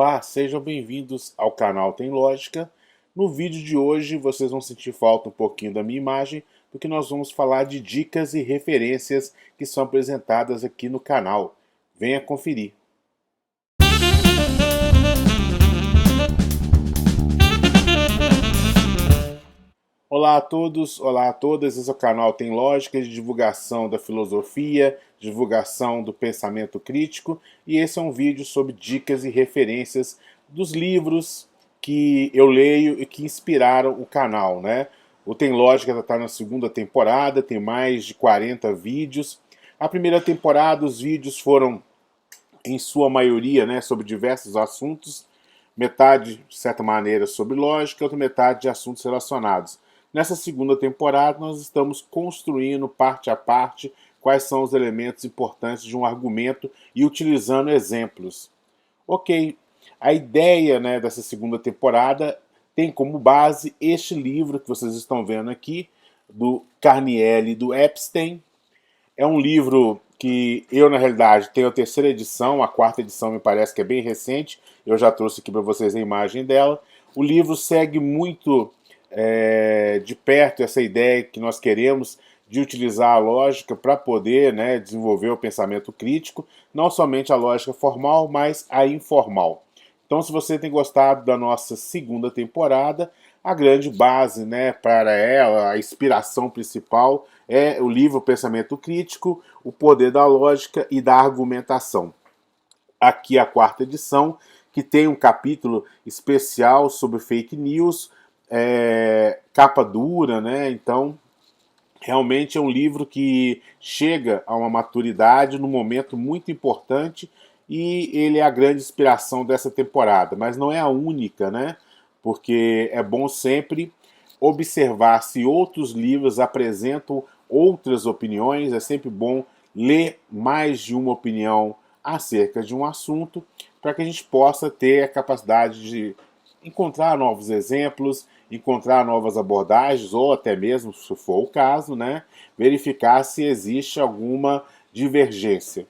Olá, sejam bem-vindos ao canal Tem Lógica. No vídeo de hoje vocês vão sentir falta um pouquinho da minha imagem, porque nós vamos falar de dicas e referências que são apresentadas aqui no canal. Venha conferir. Olá a todos, olá a todas. Esse é o canal Tem Lógica, de divulgação da filosofia, divulgação do pensamento crítico, e esse é um vídeo sobre dicas e referências dos livros que eu leio e que inspiraram o canal, né? O Tem Lógica está na segunda temporada, tem mais de 40 vídeos. A primeira temporada, os vídeos foram, em sua maioria, né, sobre diversos assuntos, metade, de certa maneira, sobre lógica, outra metade de assuntos relacionados. Nessa segunda temporada, nós estamos construindo, parte a parte, quais são os elementos importantes de um argumento e utilizando exemplos. Ok, a ideia, né, dessa segunda temporada tem como base este livro que vocês estão vendo aqui, do Carnielli e do Epstein. É um livro que eu, na realidade, tenho a terceira edição, a quarta edição me parece que é bem recente, eu já trouxe aqui para vocês a imagem dela. O livro segue muito de perto essa ideia que nós queremos de utilizar a lógica para poder, né, desenvolver o pensamento crítico, não somente a lógica formal, mas a informal. Então, se você tem gostado da nossa segunda temporada, a grande base, né, para ela, a inspiração principal, é o livro Pensamento Crítico, o Poder da Lógica e da Argumentação. Aqui a quarta edição, que tem um capítulo especial sobre fake news, capa dura, né? Então, realmente é um livro que chega a uma maturidade num momento muito importante e ele é a grande inspiração dessa temporada, mas não é a única, né? Porque é bom sempre observar se outros livros apresentam outras opiniões, é sempre bom ler mais de uma opinião acerca de um assunto para que a gente possa ter a capacidade de encontrar novos exemplos, encontrar novas abordagens, ou até mesmo, se for o caso, né, verificar se existe alguma divergência.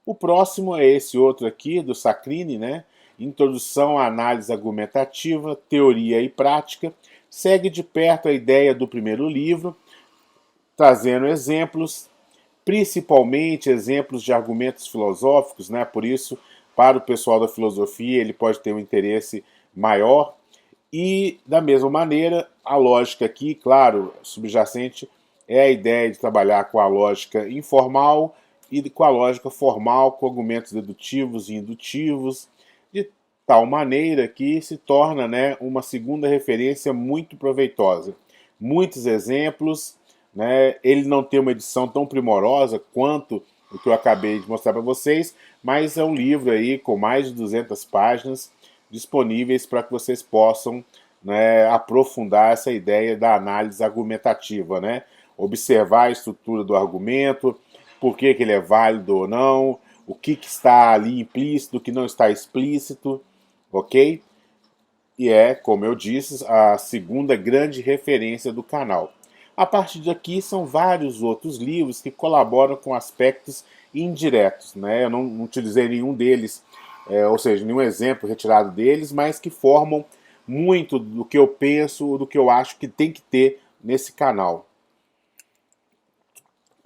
O próximo é esse outro aqui, do Sacchini, né? Introdução à análise argumentativa, teoria e prática. Segue de perto a ideia do primeiro livro, trazendo exemplos, principalmente exemplos de argumentos filosóficos, né? Por isso, para o pessoal da filosofia, ele pode ter um interesse maior. E, da mesma maneira, a lógica aqui, claro, subjacente, é a ideia de trabalhar com a lógica informal e com a lógica formal, com argumentos dedutivos e indutivos, de tal maneira que se torna, né, uma segunda referência muito proveitosa. Muitos exemplos, né, ele não tem uma edição tão primorosa quanto o que eu acabei de mostrar para vocês, mas é um livro aí com mais de 200 páginas, disponíveis para que vocês possam, né, aprofundar essa ideia da análise argumentativa, né? Observar a estrutura do argumento, por que ele é válido ou não, o que está ali implícito, o que não está explícito, ok? E é, como eu disse, a segunda grande referência do canal. A partir daqui são vários outros livros que colaboram com aspectos indiretos, né? Eu não utilizei nenhum deles, ou seja, nenhum exemplo retirado deles, mas que formam muito do que eu penso, do que eu acho que tem que ter nesse canal.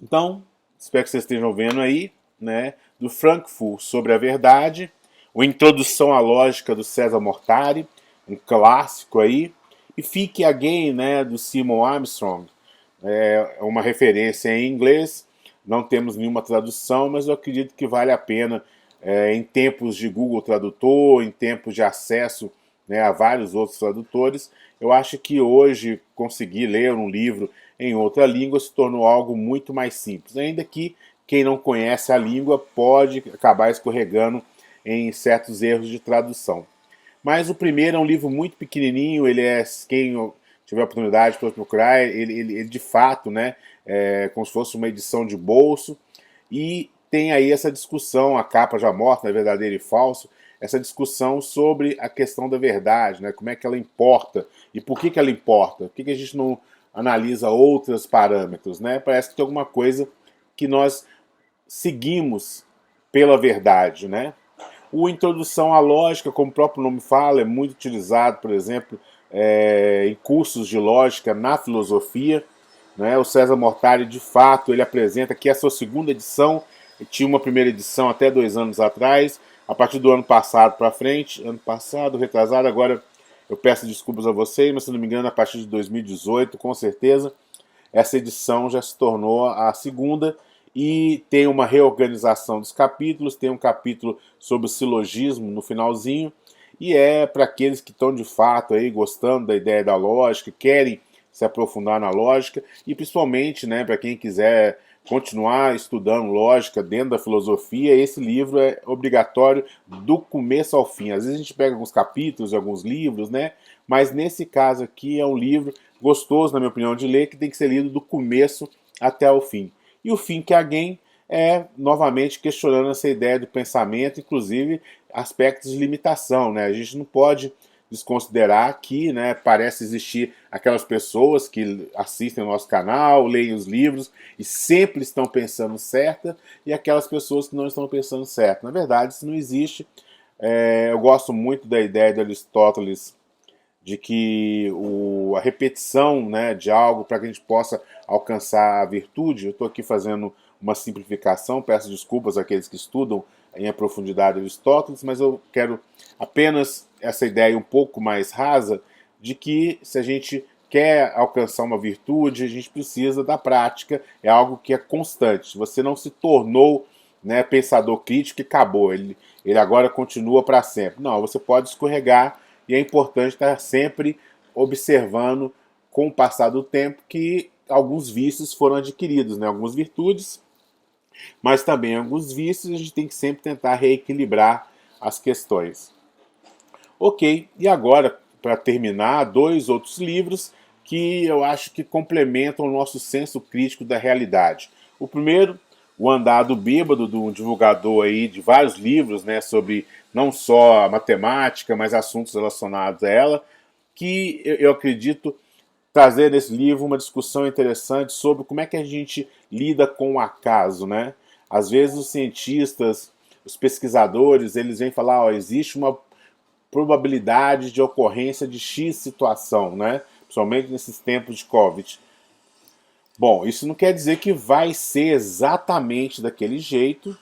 Então, espero que vocês estejam vendo aí, né? Do Frankfurt sobre a verdade, o Introdução à Lógica do César Mortari, um clássico aí, e Think Again, né, do Simon Armstrong, é uma referência em inglês, não temos nenhuma tradução, mas eu acredito que vale a pena em tempos de Google Tradutor, em tempos de acesso, né, a vários outros tradutores. Eu acho que hoje conseguir ler um livro em outra língua se tornou algo muito mais simples, ainda que quem não conhece a língua pode acabar escorregando em certos erros de tradução. Mas o primeiro é um livro muito pequenininho, ele é, quem tiver a oportunidade para procurar, ele de fato, né, é como se fosse uma edição de bolso, e tem aí essa discussão, a capa já morta, verdadeiro e falso, essa discussão sobre a questão da verdade, né, como é que ela importa, e por que ela importa, por que a gente não analisa outros parâmetros, né? Parece que tem alguma coisa que nós seguimos pela verdade, né? O Introdução à Lógica, como o próprio nome fala, é muito utilizado, por exemplo, em cursos de lógica na filosofia, né? O César Mortari, de fato, ele apresenta que é a sua segunda edição, tinha uma primeira edição até 2 anos atrás, a partir do ano passado para frente, ano passado, retrasado, agora eu peço desculpas a vocês, mas se não me engano, a partir de 2018, com certeza, essa edição já se tornou a segunda e tem uma reorganização dos capítulos, tem um capítulo sobre o silogismo no finalzinho, e é para aqueles que estão de fato aí gostando da ideia da lógica, querem se aprofundar na lógica, e principalmente, né, para quem quiser continuar estudando lógica dentro da filosofia, esse livro é obrigatório do começo ao fim. Às vezes a gente pega alguns capítulos de alguns livros, né, mas nesse caso aqui é um livro gostoso, na minha opinião, de ler, que tem que ser lido do começo até o fim. E o Think Again é, novamente, questionando essa ideia do pensamento, inclusive aspectos de limitação, né? A gente não pode desconsiderar que, né, parece existir aquelas pessoas que assistem ao nosso canal, leem os livros e sempre estão pensando certo, e aquelas pessoas que não estão pensando certo. Na verdade, isso não existe. Eu gosto muito da ideia de Aristóteles de que a repetição, né, de algo para que a gente possa alcançar a virtude. Eu estou aqui fazendo uma simplificação, peço desculpas àqueles que estudam em profundidade Aristóteles, mas eu quero apenas essa ideia um pouco mais rasa de que se a gente quer alcançar uma virtude, a gente precisa da prática, é algo que é constante. Você não se tornou, né, pensador crítico e acabou, ele agora continua para sempre. Não, você pode escorregar, e é importante estar sempre observando, com o passar do tempo, que alguns vícios foram adquiridos, né? Algumas virtudes, mas também alguns vícios, a gente tem que sempre tentar reequilibrar as questões. Ok, e agora, para terminar, 2 outros livros que eu acho que complementam o nosso senso crítico da realidade. O primeiro, O Andado Bêbado, de um divulgador aí de vários livros, né, sobre não só a matemática, mas assuntos relacionados a ela, que eu acredito trazer nesse livro uma discussão interessante sobre como é que a gente lida com o acaso, né? Às vezes os cientistas, os pesquisadores, eles vêm falar, ó, existe uma probabilidade de ocorrência de X situação, né? Principalmente nesses tempos de Covid. Bom, isso não quer dizer que vai ser exatamente daquele jeito,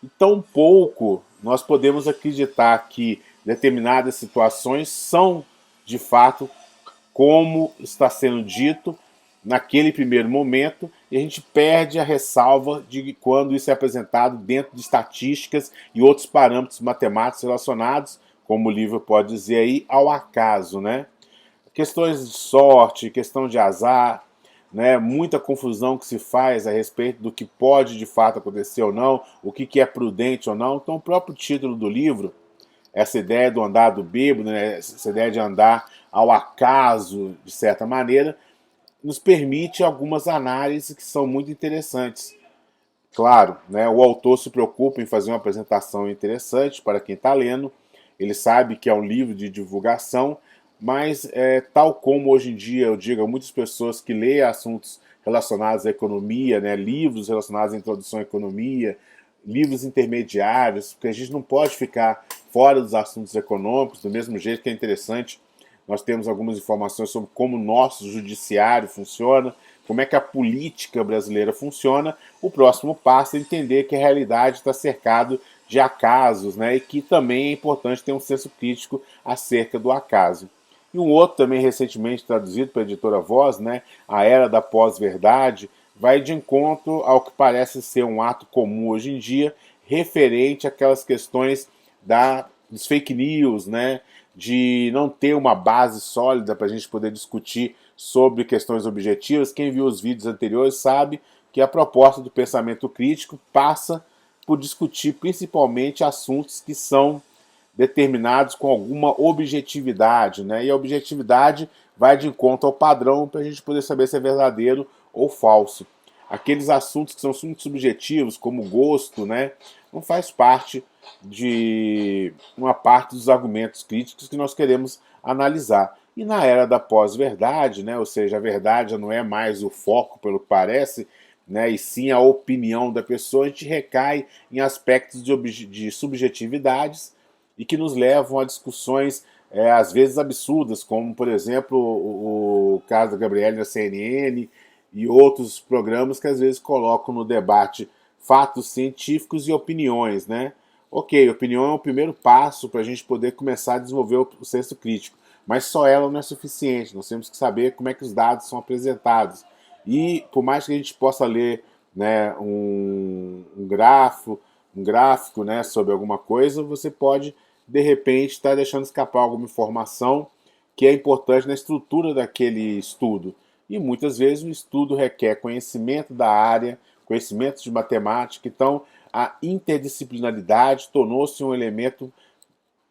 e tampouco nós podemos acreditar que determinadas situações são, de fato, como está sendo dito naquele primeiro momento, e a gente perde a ressalva de quando isso é apresentado dentro de estatísticas e outros parâmetros matemáticos relacionados, como o livro pode dizer aí, ao acaso, né? Questões de sorte, questão de azar, né? Muita confusão que se faz a respeito do que pode de fato acontecer ou não, o que é prudente ou não. Então, o próprio título do livro, essa ideia do andar do bêbado, né? Essa ideia de andar ao acaso, de certa maneira, nos permite algumas análises que são muito interessantes. Claro, né, o autor se preocupa em fazer uma apresentação interessante para quem está lendo, ele sabe que é um livro de divulgação, mas tal como hoje em dia eu digo a muitas pessoas que leem assuntos relacionados à economia, né, livros relacionados à introdução à economia, livros intermediários, porque a gente não pode ficar fora dos assuntos econômicos, do mesmo jeito que é interessante nós temos algumas informações sobre como o nosso judiciário funciona, como é que a política brasileira funciona. O próximo passo é entender que a realidade está cercado de acasos, né, e que também é importante ter um senso crítico acerca do acaso. E um outro também recentemente traduzido pela editora Voz, né, A Era da Pós-Verdade, vai de encontro ao que parece ser um ato comum hoje em dia, referente àquelas questões dos fake news, né, de não ter uma base sólida para a gente poder discutir sobre questões objetivas. Quem viu os vídeos anteriores sabe que a proposta do pensamento crítico passa por discutir principalmente assuntos que são determinados com alguma objetividade, né? E a objetividade vai de encontro ao padrão para a gente poder saber se é verdadeiro ou falso. Aqueles assuntos que são muito subjetivos, como gosto, né, não faz parte de uma parte dos argumentos críticos que nós queremos analisar. E na era da pós-verdade, né, ou seja, a verdade não é mais o foco, pelo que parece, né, e sim a opinião da pessoa, a gente recai em aspectos de subjetividades, e que nos levam a discussões às vezes absurdas, como por exemplo o caso da Gabriele na CNN e outros programas que às vezes colocam no debate fatos científicos e opiniões, né? Ok, opinião é o primeiro passo para a gente poder começar a desenvolver o senso crítico, mas só ela não é suficiente. Nós temos que saber como é que os dados são apresentados. E por mais que a gente possa ler, né, um gráfico, né, sobre alguma coisa, você pode de repente estar deixando escapar alguma informação que é importante na estrutura daquele estudo. E muitas vezes o estudo requer conhecimento da área, conhecimento de matemática, então a interdisciplinaridade tornou-se um elemento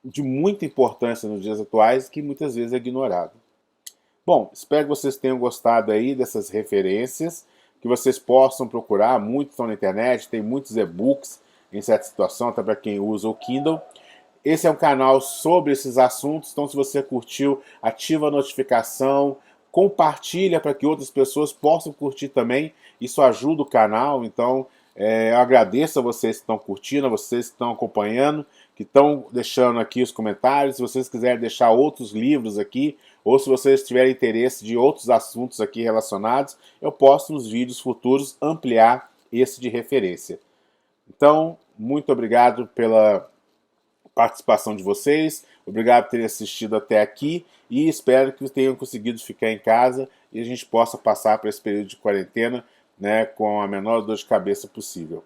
de muita importância nos dias atuais que muitas vezes é ignorado. Bom, espero que vocês tenham gostado aí dessas referências, que vocês possam procurar, muitos estão na internet, tem muitos e-books em certa situação, até para quem usa o Kindle. Esse é um canal sobre esses assuntos, então se você curtiu, ativa a notificação, compartilha para que outras pessoas possam curtir também, isso ajuda o canal, então eu agradeço a vocês que estão curtindo, a vocês que estão acompanhando, que estão deixando aqui os comentários, se vocês quiserem deixar outros livros aqui, ou se vocês tiverem interesse de outros assuntos aqui relacionados, eu posso nos vídeos futuros ampliar esse de referência. Então, muito obrigado pela participação de vocês, obrigado por terem assistido até aqui e espero que tenham conseguido ficar em casa e a gente possa passar por esse período de quarentena, né, com a menor dor de cabeça possível.